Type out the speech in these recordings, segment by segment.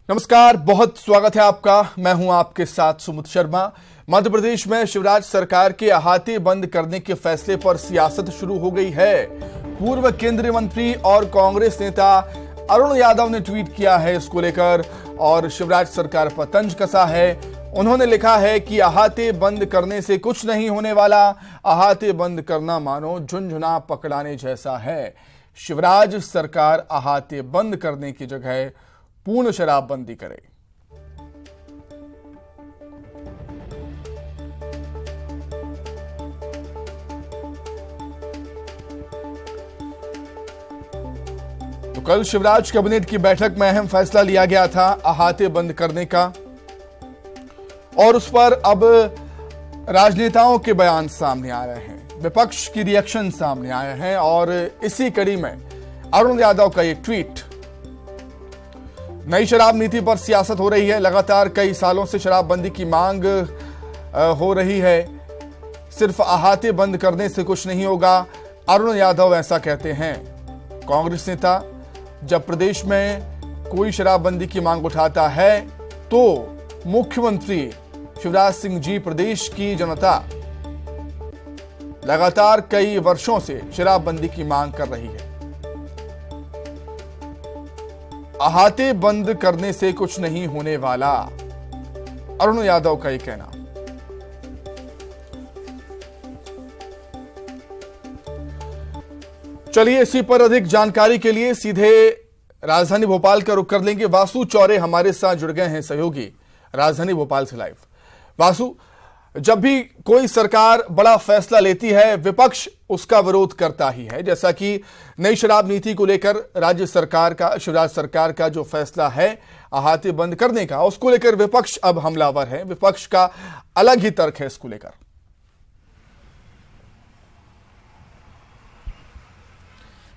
नमस्कार, बहुत स्वागत है आपका। मैं हूं आपके साथ सुमित शर्मा। मध्य प्रदेश में शिवराज सरकार के अहाते बंद करने के फैसले पर सियासत शुरू हो गई है। पूर्व केंद्रीय मंत्री और कांग्रेस नेता अरुण यादव ने ट्वीट किया है इसको लेकर और शिवराज सरकार पर तंज कसा है। उन्होंने लिखा है कि अहाते बंद करने से कुछ नहीं होने वाला, अहाते बंद करना मानो झुनझुना पकड़ाने जैसा है। शिवराज सरकार अहाते बंद करने की जगह पूर्ण शराबबंदी करे। तो कल शिवराज कैबिनेट की बैठक में अहम फैसला लिया गया था अहाते बंद करने का, और उस पर अब राजनेताओं के बयान सामने आ रहे हैं, विपक्ष की रिएक्शन सामने आए हैं और इसी कड़ी में अरुण यादव का ये ट्वीट। नई शराब नीति पर सियासत हो रही है। लगातार कई सालों से शराबबंदी की मांग हो रही है। सिर्फ अहाते बंद करने से कुछ नहीं होगा, अरुण यादव ऐसा कहते हैं। कांग्रेस नेता जब प्रदेश में कोई शराबबंदी की मांग उठाता है तो मुख्यमंत्री शिवराज सिंह जी, प्रदेश की जनता लगातार कई वर्षों से शराबबंदी की मांग कर रही है। अहाते बंद करने से कुछ नहीं होने वाला, अरुण यादव का ये कहना। चलिए इसी पर अधिक जानकारी के लिए सीधे राजधानी भोपाल का रुख कर लेंगे। वासु चौरे हमारे साथ जुड़ गए हैं, सहयोगी राजधानी भोपाल से लाइव। वासु, जब भी कोई सरकार बड़ा फैसला लेती है विपक्ष उसका विरोध करता ही है, जैसा कि नई शराब नीति को लेकर राज्य सरकार का, शिवराज सरकार का जो फैसला है अहाते बंद करने का, उसको लेकर विपक्ष अब हमलावर है। विपक्ष का अलग ही तर्क है इसको लेकर।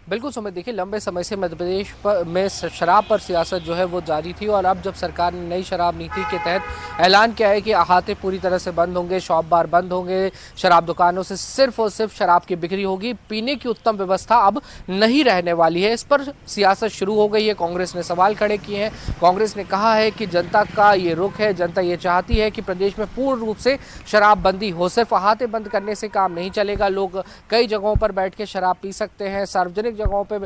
बिल्कुल सुमित, देखिए लंबे समय से मध्य प्रदेश में शराब पर सियासत जो है वो जारी थी और अब जब सरकार ने नई शराब नीति के तहत ऐलान किया है कि अहाते पूरी तरह से बंद होंगे, शॉप बार बंद होंगे, शराब दुकानों से सिर्फ और सिर्फ शराब की बिक्री होगी, पीने की उत्तम व्यवस्था अब नहीं रहने वाली है। इस पर सियासत शुरू हो गई है। कांग्रेस ने सवाल खड़े किए हैं। कांग्रेस ने कहा है कि जनता का ये रुख है, जनता ये चाहती है कि प्रदेश में पूर्ण रूप से शराबबंदी हो। सिर्फ अहाते बंद करने से काम नहीं चलेगा। लोग कई जगहों पर बैठ के शराब पी सकते हैं, सार्वजनिक जगहों पे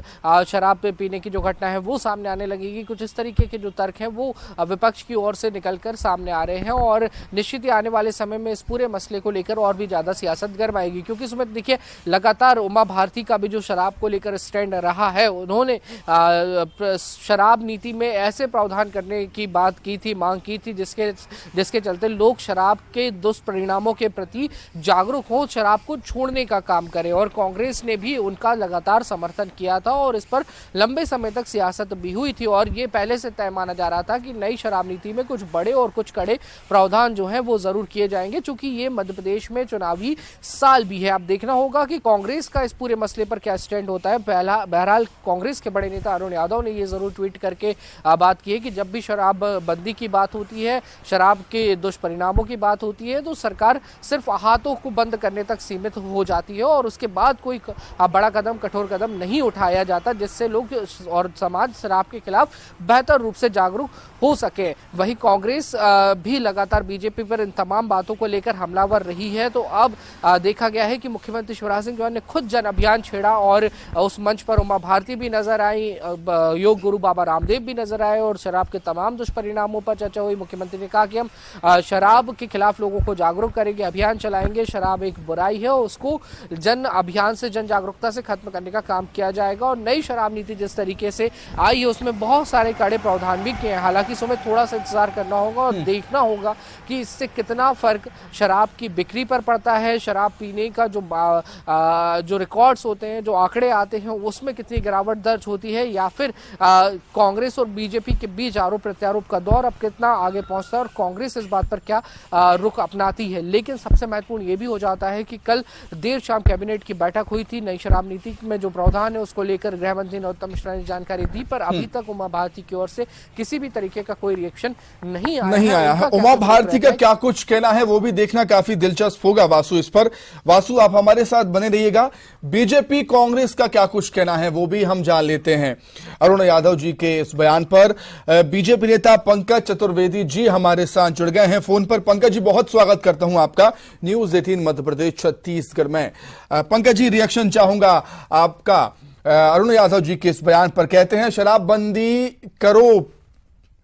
शराब पे पीने की जो घटना है वो सामने आने लगेगी। कुछ इस तरीके के जो तर्क हैं वो विपक्ष की ओर से निकलकर सामने आ रहे हैं और निश्चित ही आने वाले समय में इस पूरे मसले को लेकर और भी ज्यादा सियासत गर्म आएगी। क्योंकि इसमें देखिए लगातार उमा भारती का भी जो शराब को लेकर स्टैंड रहा है, उन्होंने शराब नीति में ऐसे प्रावधान करने की बात की थी, मांग की थी जिसके चलते लोग शराब के दुष्परिणामों के प्रति जागरूक हो, शराब को छोड़ने का काम करें। और कांग्रेस ने भी उनका लगातार समर्थन किया था और इस पर लंबे समय तक सियासत भी हुई थी और ये पहले से तय माना जा रहा था कि नई शराब नीति में कुछ बड़े और कुछ कड़े प्रावधान जो हैं वो जरूर किए जाएंगे, चूंकि ये मध्य प्रदेश में चुनावी साल भी है। अब देखना होगा कि कांग्रेस का इस पूरे मसले पर क्या स्टैंड होता है। बहरहाल कांग्रेस के बड़े नेता अरुण यादव ने ये जरूर ट्वीट करके बात की है कि जब भी शराब बंदी की बात होती है, शराब के दुष्परिणामों की बात होती है, तो सरकार सिर्फ अहातों को बंद करने तक सीमित हो जाती है और उसके बाद कोई बड़ा कदम, कठोर कदम नहीं उठाया जाता जिससे लोग और समाज शराब के खिलाफ बेहतर रूप से जागरूक हो सके। वहीं कांग्रेस भी लगातार बीजेपी पर इन तमाम बातों को लेकर हमलावर रही है। तो अब देखा गया है कि मुख्यमंत्री शिवराज सिंह चौहान ने खुद जन अभियान छेड़ा और उस मंच पर उमा भारती भी नजर आई, योग गुरु बाबा रामदेव भी नजर आए और शराब के तमाम दुष्परिणामों पर चर्चा हुई। मुख्यमंत्री ने कहा कि हम शराब के खिलाफ लोगों को जागरूक करेंगे, अभियान चलाएंगे, शराब एक बुराई है, उसको जन अभियान से, जन जागरूकता से खत्म करने का काम किया जाएगा। और नई शराब नीति जिस तरीके से आई है उसमें बहुत सारे कड़े प्रावधान भी किए हैं। हालांकि इसमें थोड़ा सा इंतजार करना होगा और देखना होगा कि इससे कितना फर्क शराब की बिक्री पर पड़ता है, शराब पीने का जो रिकॉर्ड्स होते हैं, जो आंकड़े आते हैं, उसमें कितनी गिरावट दर्ज होती है, या फिर कांग्रेस और बीजेपी के बीच आरोप प्रत्यारोप का दौर अब कितना आगे पहुंचता है और कांग्रेस इस बात पर क्या रुख अपनाती है। लेकिन सबसे महत्वपूर्ण ये भी हो जाता है कि कल देर शाम कैबिनेट की बैठक हुई थी। नई शराब नीति में जो प्रावधान बयान है उसको लेकर गृह मंत्री नरोत्तम मिश्रा ने जानकारी दी, पर अभी तक उमा भारती की ओर से किसी भी तरीके का कोई रिएक्शन नहीं आया है। उमा भारती का क्या कुछ कहना है वो भी देखना काफी दिलचस्प होगा वासु इस पर। वासु, आप हमारे साथ बने रहिएगा। बीजेपी कांग्रेस का क्या कुछ कहना है वो भी हम जान लेते हैं अरुण यादव जी के इस बयान पर। बीजेपी नेता पंकज चतुर्वेदी जी हमारे साथ जुड़ गए हैं फोन पर। पंकज जी, बहुत स्वागत करता हूं आपका न्यूज 18 मध्य प्रदेश छत्तीसगढ़ में। पंकज जी, रिएक्शन चाहूंगा आपका अरुण यादव जी के इस बयान पर। कहते हैं शराबबंदी करो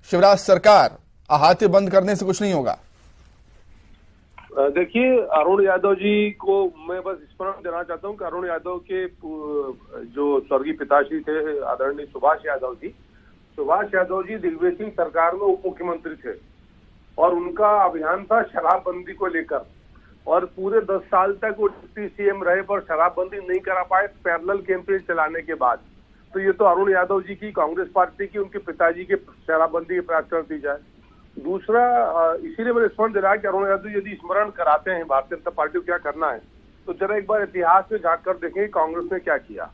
शिवराज सरकार, अहाते बंद करने से कुछ नहीं होगा। देखिए, अरुण यादव जी को मैं बस स्मरण देना चाहता हूं कि अरुण यादव के जो स्वर्गीय पिताश्री थे आदरणीय सुभाष यादव जी दिग्विजय सिंह सरकार में उप मुख्यमंत्री थे और उनका अभियान था शराबबंदी को लेकर, और पूरे 10 साल तक वो डिप्टी सीएम रहे पर शराबबंदी नहीं करा पाए पैरेलल कैंपेन चलाने के बाद। तो ये तो अरुण यादव जी की, कांग्रेस पार्टी की, उनके पिताजी के शराबबंदी की प्रार्थना दी जाए। दूसरा, इसीलिए मैंने स्मरण दे रहा है कि अरुण यादव यदि स्मरण कराते हैं भारतीय जनता पार्टी को क्या करना है, तो जरा एक बार इतिहास में झांक कर देखें कांग्रेस ने क्या किया।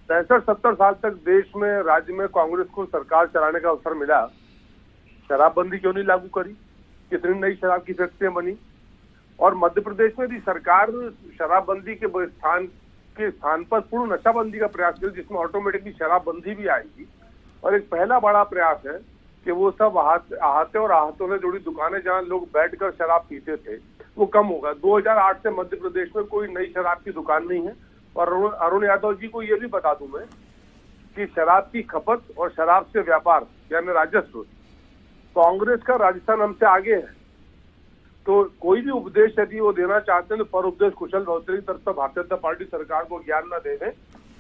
65-70 साल तक देश में, राज्य में कांग्रेस को सरकार चलाने का अवसर मिला, शराबबंदी क्यों नहीं लागू करी? कितनी नई शराब की फैक्ट्रियां बनी। और मध्य प्रदेश में भी सरकार शराबबंदी के स्थान पर पूर्ण नशाबंदी का प्रयास करे, जिसमें ऑटोमेटिकली शराबबंदी भी आएगी। और एक पहला बड़ा प्रयास है कि वो सब अहाते और आहतों से जुड़ी दुकानें जहां लोग बैठकर शराब पीते थे वो कम होगा। 2008 से मध्य प्रदेश में कोई नई शराब की दुकान नहीं है। और अरुण यादव जी को ये भी बता दूं मैं कि शराब की खपत और शराब से व्यापार यानी राजस्व, कांग्रेस का राजस्थान हमसे आगे है। तो कोई भी उपदेश यदि वो देना चाहते हैं तो पर उपदेश कुशल बहुतरी तरफ से भारतीय जनता पार्टी सरकार को ज्ञान न देने,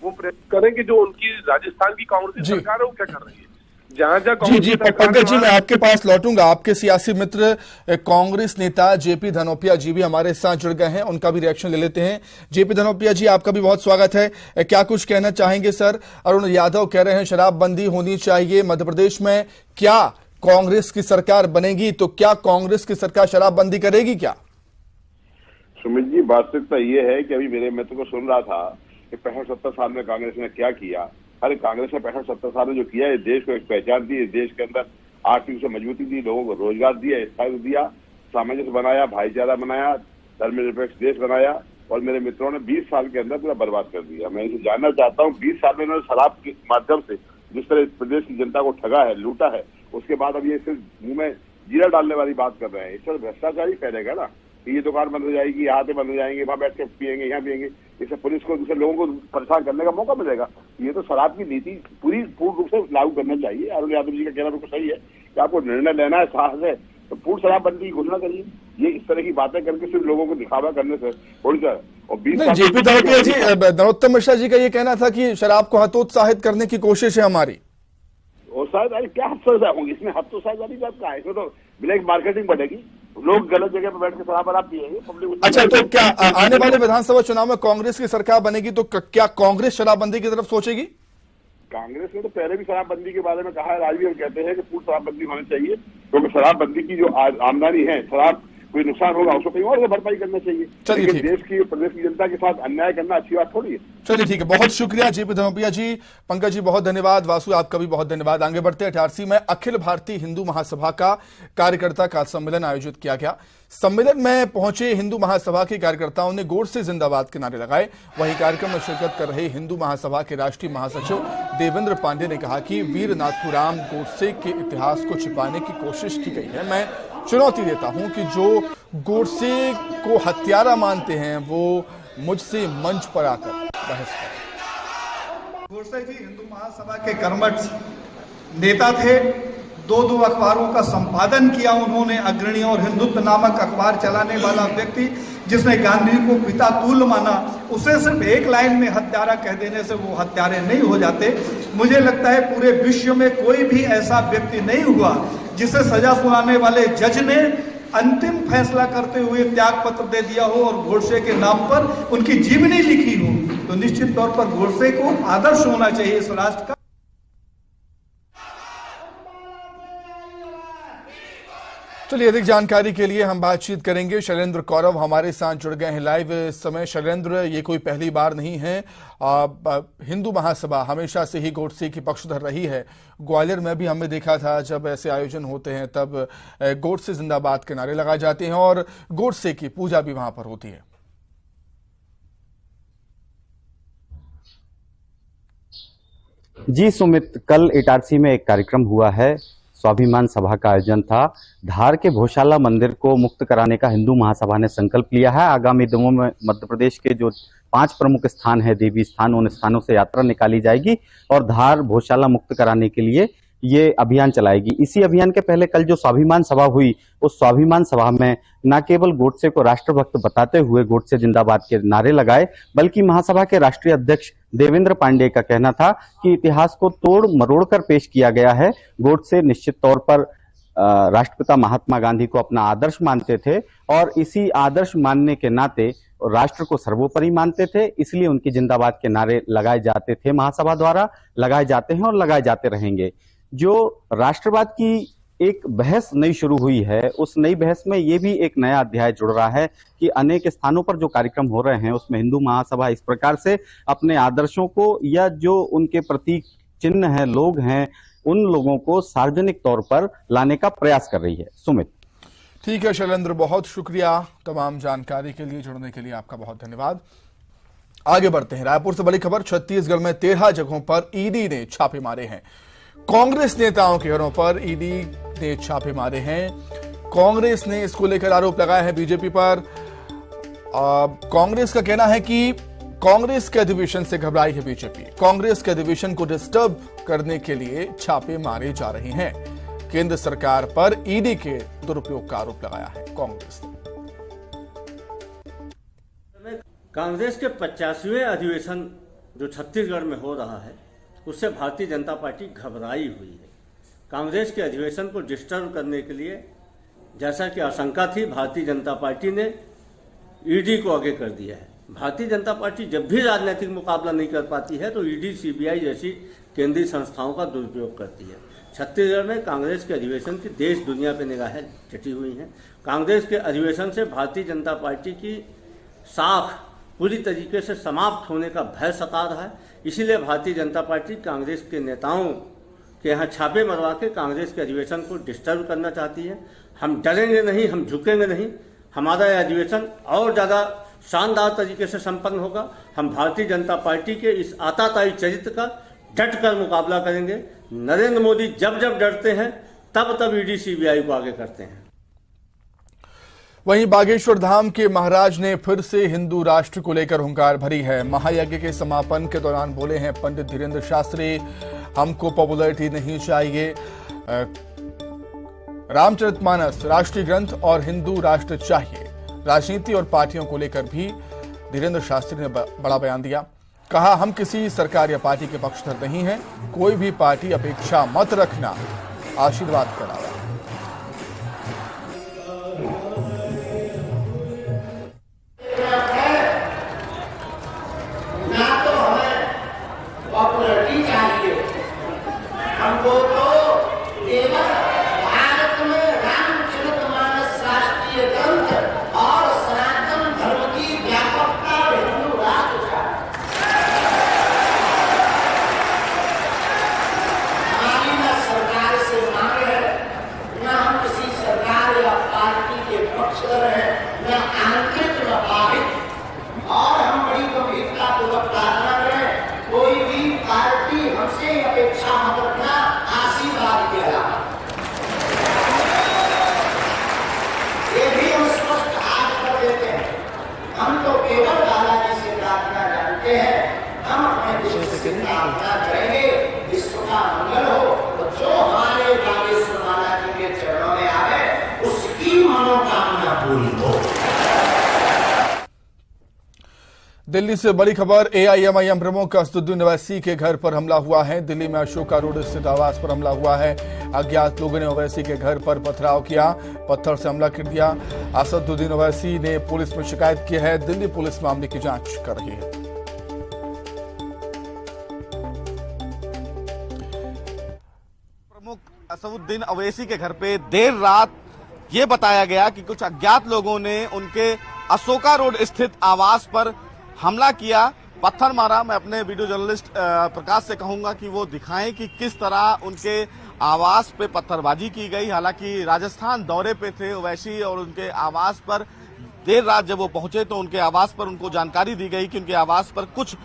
वो प्रयत्न करें कि जो उनकी राजस्थान की कांग्रेस की सरकार है वो क्या कर रही है। जहां जी पंकज जी, मैं आपके पास लौटूंगा। आपके सियासी मित्र कांग्रेस नेता जेपी धनोपिया जी भी हमारे साथ जुड़ गए हैं, उनका भी रिएक्शन ले लेते हैं। जेपी धनोपिया जी, आपका भी बहुत स्वागत है। क्या कुछ कहना चाहेंगे सर? अरुण यादव कह रहे हैं शराबबंदी होनी चाहिए मध्य प्रदेश में। क्या कांग्रेस की सरकार बनेगी तो क्या कांग्रेस की सरकार शराबबंदी करेगी क्या? सुमित जी, वास्तविकता ये है कि अभी मेरे मित्र को सुन रहा था कि 65-70 साल में कांग्रेस ने क्या किया। अरे कांग्रेस ने 65-70 साल में जो किया है, देश को एक पहचान दी, देश के अंदर आर्थिक से मजबूती दी, लोगों को रोजगार दिया, स्थायित्व दिया, सामंजस्य बनाया, भाईचारा बनाया, धर्मनिरपेक्ष देश बनाया। और मेरे मित्रों ने 20 साल के अंदर पूरा बर्बाद कर दिया। मैं इसे जानना चाहता हूँ, 20 साल में इन्होंने शराब के माध्यम से जिस तरह प्रदेश की जनता को ठगा है, लूटा है, उसके बाद अब ये सिर्फ मुंह में जीरा डालने वाली बात कर रहे हैं। इससे भ्रष्टाचार ही फैलेगा ना। ये दुकान बंद हो जाएगी, यहाँ पे बंद हो जाएंगे, वहां बैठ के पियेंगे, यहाँ पियेंगे, इससे पुलिस को, दूसरे लोगों को परेशान करने का मौका मिलेगा। ये तो शराब की नीति पूर्ण रूप से लागू करना चाहिए। अरुण यादव जी का कहना बिल्कुल सही है कि आपको निर्णय लेना है, साहस है तो पूर्ण शराबबंदी की घोषणा करिए। ये इस तरह की बातें करके सिर्फ लोगों को दिखावा करने से थोड़ी सा। और जेपी धनोपिया जी, नरोत्तम मिश्रा जी का ये कहना था कि शराब को हतोत्साहित करने की कोशिश है हमारी। और शायद क्या हतोत्साहित होंगे इसमें? हतोत्साहित वाली बात क्या है? इसमें तो ब्लैक मार्केटिंग बढ़ेगी, लोग गलत जगह पर बैठ के शराब पिएंगे, पब्लिक। अच्छा, तो क्या आने वाले विधानसभा चुनाव में कांग्रेस की सरकार बनेगी तो क्या कांग्रेस शराबबंदी की तरफ सोचेगी? कांग्रेस ने तो पहले भी शराबबंदी के बारे में कहा है, आज भी हम कहते हैं कि पूर्ण शराबबंदी होनी चाहिए, क्योंकि शराबबंदी की जो आमदनी है, शराब कोई नुकसान होगा उसको कहीं और से भरपाई करना चाहिए। चलिए, देश की, प्रदेश की जनता के साथ अन्याय करना अच्छी बात थोड़ी है। चलिए ठीक है, बहुत शुक्रिया जेपी धनोपिया जी। पंकज जी बहुत धन्यवाद। वासु, आपका भी बहुत धन्यवाद। आगे बढ़ते 88 में अखिल भारतीय हिंदू महासभा का कार्यकर्ता का सम्मेलन आयोजित किया गया। सम्मेलन में पहुंचे हिंदू महासभा के कार्यकर्ताओं ने गोडसे जिंदाबाद के नारे लगाए। वहीं कार्यक्रम में शिरकत कर रहे हिंदू महासभा के राष्ट्रीय महासचिव देवेंद्र पांडे ने कहा कि वीर नाथूराम गोडसे के इतिहास को छिपाने की कोशिश की गई है। मैं चुनौती देता हूं कि जो गोडसे को हत्यारा मानते हैं वो मुझसे मंच पर आकर बहस करें। गोडसे जी हिंदू महासभा के कर्मठ नेता थे। 2 अखबारों का संपादन किया उन्होंने। अग्रणी और हिंदुत्व नामक अखबार चलाने वाला व्यक्ति जिसने गांधी को पिता तुल्य माना, उसे सिर्फ एक लाइन में हत्यारा कह देने से वो हत्यारे नहीं हो जाते। मुझे लगता है पूरे विश्व में कोई भी ऐसा व्यक्ति नहीं हुआ जिसे सजा सुनाने वाले जज ने अंतिम फैसला करते हुए त्याग पत्र दे दिया हो और गोडसे के नाम पर उनकी जीवनी लिखी हो। तो निश्चित तौर पर गोडसे को आदर्श होना चाहिए इस राष्ट्र का। चलिए अधिक जानकारी के लिए हम बातचीत करेंगे। शैलेंद्र कौरव हमारे साथ जुड़ गए हैं लाइव इस समय। शैलेंद्र, ये कोई पहली बार नहीं है, हिंदू महासभा हमेशा से ही गोडसे की पक्षधर रही है। ग्वालियर में भी हमने देखा था जब ऐसे आयोजन होते हैं तब गोडसे जिंदाबाद के नारे लगाए जाते हैं और गोडसे की पूजा भी वहां पर होती है। जी सुमित, कल इटारसी में एक कार्यक्रम हुआ है, स्वाभिमान सभा का आयोजन था। धार के भोशाला मंदिर को मुक्त कराने का हिंदू महासभा ने संकल्प लिया है। आगामी दिनों में मध्य प्रदेश के जो 5 प्रमुख स्थान है, देवी स्थान, उन स्थानों से यात्रा निकाली जाएगी और धार भोशाला मुक्त कराने के लिए ये अभियान चलाएगी। इसी अभियान के पहले कल जो स्वाभिमान सभा हुई, उस स्वाभिमान सभा में न केवल गोडसे को राष्ट्रभक्त बताते हुए गोडसे जिंदाबाद के नारे लगाए, बल्कि महासभा के राष्ट्रीय अध्यक्ष देवेंद्र पांडेय का कहना था कि इतिहास को तोड़ मरोड़ कर पेश किया गया है। गोडसे निश्चित तौर पर राष्ट्रपिता महात्मा गांधी को अपना आदर्श मानते थे और इसी आदर्श मानने के नाते राष्ट्र को सर्वोपरि मानते थे, इसलिए उनकी जिंदाबाद के नारे लगाए जाते थे, महासभा द्वारा लगाए जाते हैं और लगाए जाते रहेंगे। जो राष्ट्रवाद की एक बहस नई शुरू हुई है, उस नई बहस में ये भी एक नया अध्याय जुड़ रहा है कि अनेक स्थानों पर जो कार्यक्रम हो रहे हैं उसमें हिंदू महासभा इस प्रकार से अपने आदर्शों को या जो उनके प्रतीक चिन्ह है, लोग हैं, उन लोगों को सार्वजनिक तौर पर लाने का प्रयास कर रही है। सुमित, ठीक है शैलेंद्र, बहुत शुक्रिया तमाम जानकारी के लिए, जुड़ने के लिए आपका बहुत धन्यवाद। आगे बढ़ते हैं। रायपुर से बड़ी खबर, छत्तीसगढ़ में 13 जगहों पर ईडी ने छापे मारे हैं। कांग्रेस नेताओं के घरों पर ईडी ने छापे मारे हैं। कांग्रेस ने इसको लेकर आरोप लगाया है बीजेपी पर। कांग्रेस का कहना है कि कांग्रेस के अधिवेशन से घबराई है बीजेपी। कांग्रेस के अधिवेशन को डिस्टर्ब करने के लिए छापे मारे जा रहे हैं। केंद्र सरकार पर ईडी के दुरुपयोग का आरोप लगाया है कांग्रेस ने। कांग्रेस के 85वें अधिवेशन जो छत्तीसगढ़ में हो रहा है, उससे भारतीय जनता पार्टी घबराई हुई है। कांग्रेस के अधिवेशन को डिस्टर्ब करने के लिए, जैसा कि आशंका थी, भारतीय जनता पार्टी ने ईडी को आगे कर दिया है। भारतीय जनता पार्टी जब भी राजनीतिक मुकाबला नहीं कर पाती है तो ईडी, सीबीआई जैसी केंद्रीय संस्थाओं का दुरुपयोग करती है। छत्तीसगढ़ में कांग्रेस के अधिवेशन की देश दुनिया पे निगाहें जटी हुई हैं। कांग्रेस के अधिवेशन से भारतीय जनता पार्टी की साख पूरी तरीके से समाप्त होने का भय सता रहा है। इसीलिए भारतीय जनता पार्टी कांग्रेस के नेताओं के यहाँ छापे मरवा के कांग्रेस के अधिवेशन को डिस्टर्ब करना चाहती है। हम डरेंगे नहीं, हम झुकेंगे नहीं। हमारा यह अधिवेशन और ज़्यादा शानदार तरीके से संपन्न होगा। हम भारतीय जनता पार्टी के इस आताताई चरित्र का डट कर मुकाबला करेंगे। नरेंद्र मोदी जब जब डरते हैं तब तब ईडी, सीबीआई को आगे करते हैं। वहीं बागेश्वर धाम के महाराज ने फिर से हिंदू राष्ट्र को लेकर हुंकार भरी है। महायज्ञ के समापन के दौरान बोले हैं पंडित धीरेन्द्र शास्त्री, हमको पॉपुलैरिटी नहीं चाहिए, रामचरितमानस राष्ट्रीय ग्रंथ और हिंदू राष्ट्र चाहिए। राजनीति और पार्टियों को लेकर भी धीरेन्द्र शास्त्री ने बड़ा बयान दिया। कहा, हम किसी सरकार या पार्टी के पक्षधर नहीं हैं, कोई भी पार्टी अपेक्षा मत रखना, आशीर्वाद करावा। दिल्ली से बड़ी खबर, एआईएमआईएम प्रमुख असदुद्दीन ओवैसी के घर पर हमला हुआ है। दिल्ली में अशोका रोड स्थित आवास पर हमला हुआ है। अज्ञात लोगों ने ओवैसी के घर पर पथराव किया, पत्थर से हमला कर दिया। असदुद्दीन ओवैसी ने पुलिस में शिकायत की है। दिल्ली पुलिस मामले की जांच कर रही है। प्रमुख असदुद्दीन ओवैसी के घर पे देर रात ये बताया गया कि कुछ अज्ञात लोगों ने उनके अशोका रोड स्थित आवास पर हमला किया, पत्थर मारा। मैं अपने वीडियो जर्नलिस्ट प्रकाश से कहूंगा कि वो दिखाएं कि किस तरह उनके आवास पे पत्थरबाजी की गई। हालांकि राजस्थान दौरे पे थे ओवैसी और उनके आवास पर देर रात जब वो पहुंचे तो उनके आवास पर उनको जानकारी दी गई कि उनके आवास पर कुछ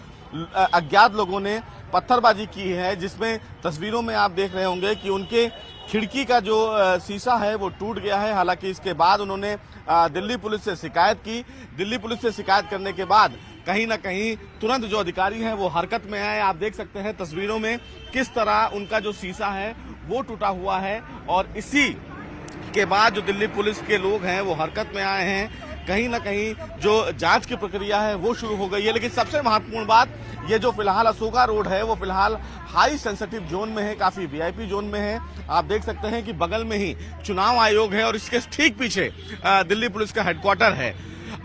अज्ञात लोगों ने पत्थरबाजी की है, जिसमें तस्वीरों में आप देख रहे होंगे कि उनके खिड़की का जो शीशा है वो टूट गया है। हालांकि इसके बाद उन्होंने दिल्ली पुलिस से शिकायत की। दिल्ली पुलिस से शिकायत करने के बाद कहीं ना कहीं तुरंत जो अधिकारी हैं वो हरकत में आए। आप देख सकते हैं तस्वीरों में किस तरह उनका जो शीशा है वो टूटा हुआ है और इसी के बाद जो दिल्ली पुलिस के लोग हैं वो हरकत में आए हैं। कहीं ना कहीं जो जांच की प्रक्रिया है वो शुरू हो गई है। लेकिन सबसे महत्वपूर्ण बात, ये जो फिलहाल अशोका रोड है वो फिलहाल हाई सेंसिटिव जोन में है, काफी वीआईपी जोन में है। आप देख सकते हैं कि बगल में ही चुनाव आयोग है और इसके ठीक पीछे दिल्ली पुलिस का हेडक्वार्टर है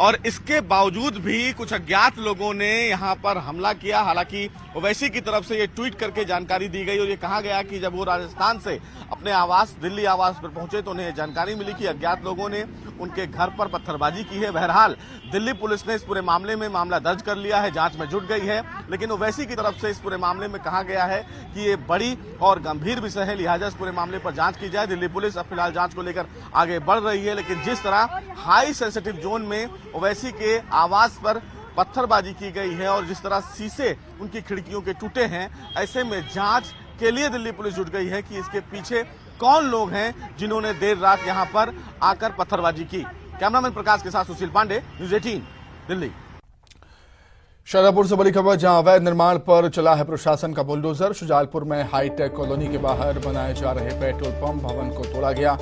और इसके बावजूद भी कुछ अज्ञात लोगों ने यहां पर हमला किया। हालांकि ओवैसी की तरफ से ये ट्वीट करके जानकारी दी गई और ये कहा गया कि जब वो राजस्थान से अपने आवास दिल्ली आवास पर पहुंचे तो उन्हें जानकारी मिली कि अज्ञात लोगों ने उनके घर पर पत्थरबाजी की है। बहरहाल दिल्ली पुलिस ने इस पूरे मामले में मामला दर्ज कर लिया है, जांच में जुट गई है। लेकिन ओवैसी की तरफ से इस पूरे मामले में कहा गया है कि ये बड़ी और गंभीर विषय है, लिहाजा इस पूरे मामले पर जांच की जाए। दिल्ली पुलिस अब फिलहाल जांच को लेकर आगे बढ़ रही है। लेकिन जिस तरह हाई सेंसिटिव जोन में ओवैसी के आवास पर पत्थरबाजी की गई है और जिस तरह शीशे उनकी खिड़कियों के टूटे हैं, ऐसे में जांच के लिए दिल्ली पुलिस जुट गई है कि इसके पीछे कौन लोग हैं जिन्होंने देर रात यहां पर आकर पत्थरबाजी की। कैमरामैन प्रकाश के साथ सुशील पांडे, न्यूज़ 18 दिल्ली। शाहजहांपुर से बड़ी खबर, जहां अवैध निर्माण पर चला है प्रशासन का बुलडोजर। शुजालपुर में हाईटेक कॉलोनी के बाहर बनाए जा रहे पेट्रोल पंप भवन को तोड़ा गया।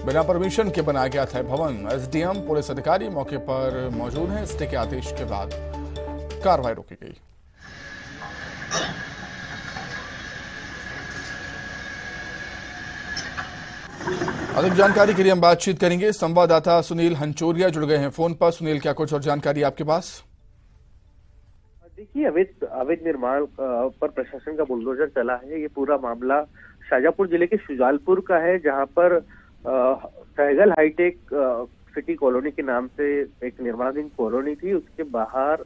बिना परमिशन के बनाया गया था भवन। एसडीएम पुलिस अधिकारी मौके पर मौजूद हैं। स्टे के आदेश के बाद कार्रवाई रोकी गई। अधिक जानकारी के लिए हम बातचीत करेंगे। संवाददाता सुनील हंचोरिया जुड़ गए हैं फोन पर। सुनील, क्या कुछ और जानकारी आपके पास? देखिए, अवैध निर्माण पर प्रशासन का बुलडोजर चला है। ये पूरा मामला शाहजहांपुर जिले के शुजालपुर का है, जहां पर सहगल हाईटेक सिटी कॉलोनी के नाम से एक निर्माणाधीन कॉलोनी थी। उसके बाहर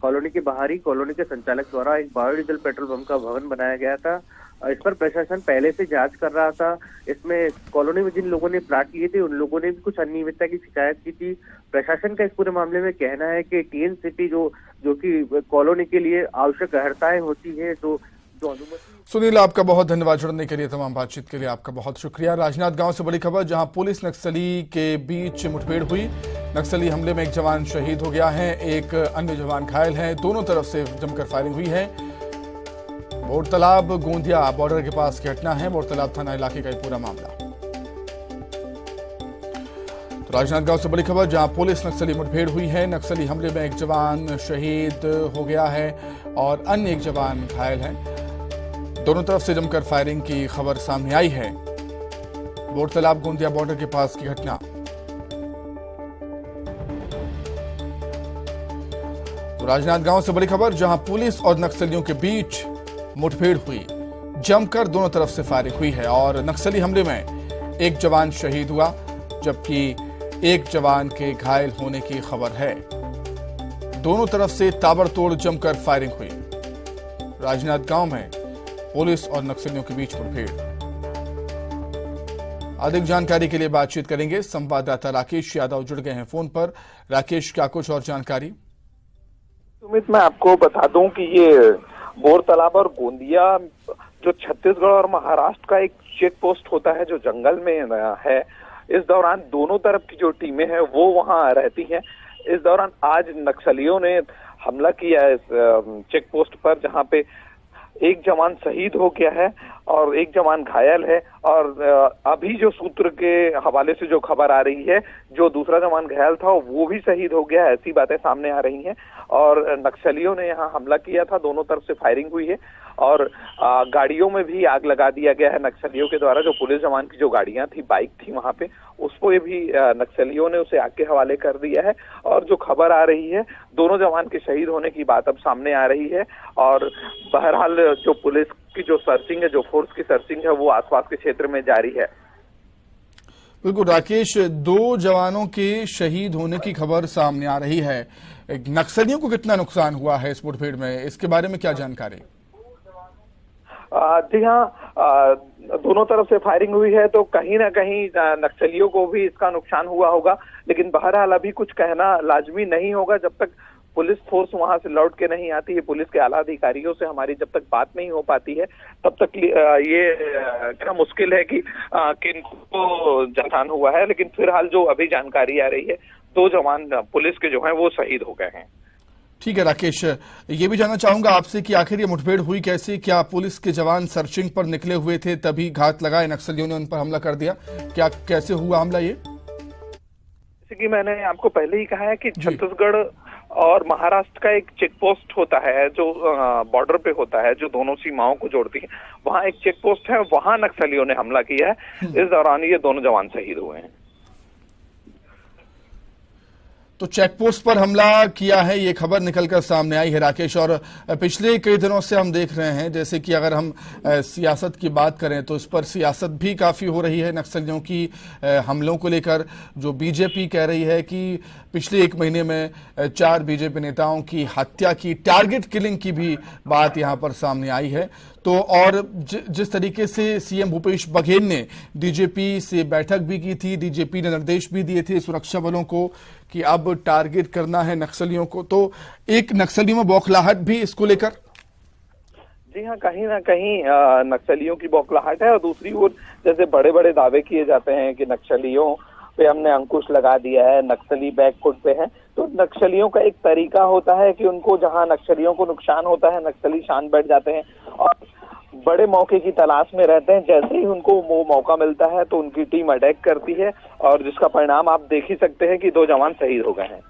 कॉलोनी के बाहर ही कॉलोनी के संचालक द्वारा एक बायोडीजल पेट्रोल पंप का भवन बनाया गया था। इस पर प्रशासन पहले से जांच कर रहा था। इसमें कॉलोनी में जिन लोगों ने प्लाट लिए थे उन लोगों ने भी कुछ अनियमितता की शिकायत की थी। प्रशासन का इस पूरे मामले में कहना है कि टीएन सिटी जो कि कॉलोनी के लिए आवश्यक अर्हताएं होती है, जो अनुमति। सुनील, आपका बहुत धन्यवाद जुड़ने के लिए, तमाम बातचीत के लिए आपका बहुत शुक्रिया। राजनांदगांव से बड़ी खबर, जहां पुलिस नक्सली के बीच मुठभेड़ हुई। नक्सली हमले में एक जवान शहीद हो गया है, एक अन्य जवान घायल है। दोनों तरफ से जमकर फायरिंग हुई है। बोरतलाब गोंदिया बॉर्डर के पास की घटना है। बोरतलाब थाना इलाके का ये पूरा मामला। तो राजनांदगांव से बड़ी खबर, जहां पुलिस नक्सली मुठभेड़ हुई है। नक्सली हमले में एक जवान शहीद हो गया है और अन्य एक जवान घायल है। दोनों तरफ से जमकर फायरिंग की खबर सामने आई है। बोरतलाब गोंदिया बॉर्डर के पास की घटना। तो राजनांदगांव से बड़ी खबर, जहां पुलिस और नक्सलियों के बीच मुठभेड़ हुई। जमकर दोनों तरफ से फायरिंग हुई है और नक्सली हमले में एक जवान शहीद हुआ, जबकि एक जवान के घायल होने की खबर है। दोनों तरफ से ताबड़तोड़ जमकर फायरिंग हुई। राजनांदगांव में पुलिस और नक्सलियों के बीच मुठभेड़। अधिक जानकारी के लिए बातचीत करेंगे। संवाददाता राकेश यादव जुड़ गए हैं फोन पर। राकेश, क्या कुछ और जानकारी? सुमित, मैं आपको बता दूं कि ये बोरतलाब और गोंदिया जो छत्तीसगढ़ और महाराष्ट्र का एक चेक पोस्ट होता है जो जंगल में है, इस दौरान दोनों तरफ की जो टीमें हैं वो वहां रहती हैं। इस दौरान आज नक्सलियों ने हमला किया है इस चेक पोस्ट पर, जहां पे एक जवान शहीद हो गया है और एक जवान घायल है। और अभी जो सूत्र के हवाले से जो खबर आ रही है, जो दूसरा जवान घायल था वो भी शहीद हो गया है, ऐसी बातें सामने आ रही हैं। और नक्सलियों ने यहाँ हमला किया था, दोनों तरफ से फायरिंग हुई है और गाड़ियों में भी आग लगा दिया गया है नक्सलियों के द्वारा। जो पुलिस जवान की जो गाड़ियां थी, बाइक थी वहां पे, उसको भी नक्सलियों ने उसे आग के हवाले कर दिया है। और जो खबर आ रही है, दोनों जवान के शहीद होने की बात अब सामने आ रही है। और बहरहाल जो पुलिस की जो सर्चिंग है, जो फोर्स की सर्चिंग है, वो आसपास के क्षेत्र में जारी है। बिल्कुल राकेश, 2 जवानों के शहीद होने की खबर सामने आ रही है। नक्सलियों को कितना नुकसान हुआ है इस मुठभेड़ में, इसके बारे में क्या जानकारी? जी हाँ, दोनों तरफ से फायरिंग हुई है तो कहीं ना कहीं नक्सलियों को भी इसका नुकसान हुआ होगा, लेकिन बहरहाल अभी कुछ कहना लाजमी नहीं होगा जब तक पुलिस फोर्स वहां से लौट के नहीं आती है। पुलिस के आला अधिकारियों से हमारी जब तक बात नहीं हो पाती है तब तक ये कहना मुश्किल है कि किनको नुकसान हुआ है। लेकिन फिलहाल जो अभी जानकारी आ रही है, 2 जवान पुलिस के जो हैं वो शहीद हो गए हैं। ठीक है राकेश, ये भी जानना चाहूंगा आपसे कि आखिर ये मुठभेड़ हुई कैसे? क्या पुलिस के जवान सर्चिंग पर निकले हुए थे तभी घात लगाए नक्सलियों ने उन पर हमला कर दिया? क्या कैसे हुआ हमला ये? जैसे कि मैंने आपको पहले ही कहा है कि छत्तीसगढ़ और महाराष्ट्र का एक चेक पोस्ट होता है जो बॉर्डर पे होता है, जो दोनों सीमाओं को जोड़ती है। वहाँ एक चेक पोस्ट है, वहाँ नक्सलियों ने हमला किया है। इस दौरान ये दोनों जवान शहीद हुए हैं। तो चेकपोस्ट पर हमला किया है, ये खबर निकलकर सामने आई है राकेश। और पिछले कई दिनों से हम देख रहे हैं, जैसे कि अगर हम सियासत की बात करें तो इस पर सियासत भी काफी हो रही है नक्सलियों की हमलों को लेकर। जो बीजेपी कह रही है कि पिछले 1 महीने में 4 बीजेपी नेताओं की हत्या की, टारगेट किलिंग की भी बात यहां पर सामने आई है। तो और जिस तरीके से सीएम भूपेश बघेल ने डीजीपी से बैठक भी की थी, डीजीपी ने निर्देश भी दिए थे सुरक्षा बलों को कि अब टारगेट करना है नक्सलियों को, तो एक नक्सलियों में बौखलाहट भी इसको लेकर। जी हाँ, कहीं ना कहीं नक्सलियों की बौखलाहट है। और दूसरी ओर जैसे बड़े बड़े दावे किए जाते हैं कि नक्सलियों पे हमने अंकुश लगा दिया है, नक्सली बैकफुट पे है, तो नक्सलियों का एक तरीका होता है कि उनको जहां नक्सलियों को नुकसान होता है, नक्सली शान बैठ जाते हैं और बड़े मौके की तलाश में रहते हैं। जैसे ही उनको वो मौका मिलता है तो उनकी टीम अटैक करती है और जिसका परिणाम आप देख ही सकते हैं कि 2 जवान शहीद हो गए हैं।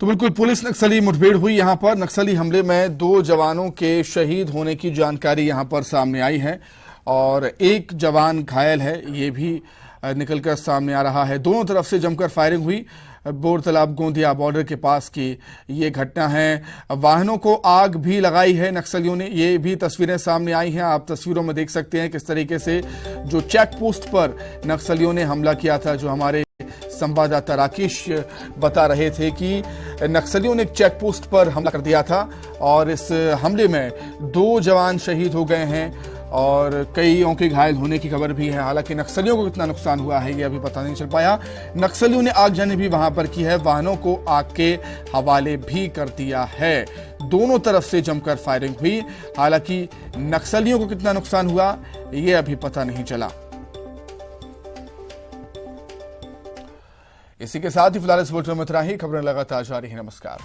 तो बिल्कुल पुलिस नक्सली मुठभेड़ हुई यहां पर, नक्सली हमले में 2 जवानों के शहीद होने की जानकारी यहां पर सामने आई है और 1 जवान घायल है, ये भी निकलकर सामने आ रहा है। दोनों तरफ से जमकर फायरिंग हुई। बोरतलाब गोंदिया बॉर्डर के पास की ये घटना है। वाहनों को आग भी लगाई है नक्सलियों ने, ये भी तस्वीरें सामने आई हैं। आप तस्वीरों में देख सकते हैं किस तरीके से जो चेक पोस्ट पर नक्सलियों ने हमला किया था। जो हमारे संवाददाता राकेश बता रहे थे कि नक्सलियों ने एक चेक पोस्ट पर हमला कर दिया था और इस हमले में 2 जवान शहीद हो गए हैं और कईयों के घायल होने की खबर भी है। हालांकि नक्सलियों को कितना नुकसान हुआ है ये अभी पता नहीं चल पाया। नक्सलियों ने आगजनी भी वहां पर की है, वाहनों को आग के हवाले भी कर दिया है। दोनों तरफ से जमकर फायरिंग हुई। हालांकि नक्सलियों को कितना नुकसान हुआ ये अभी पता नहीं चला। इसी के साथ ही फिलहाल इस बुलेटिन में इतना ही। खबरें लगातार जारी है। नमस्कार।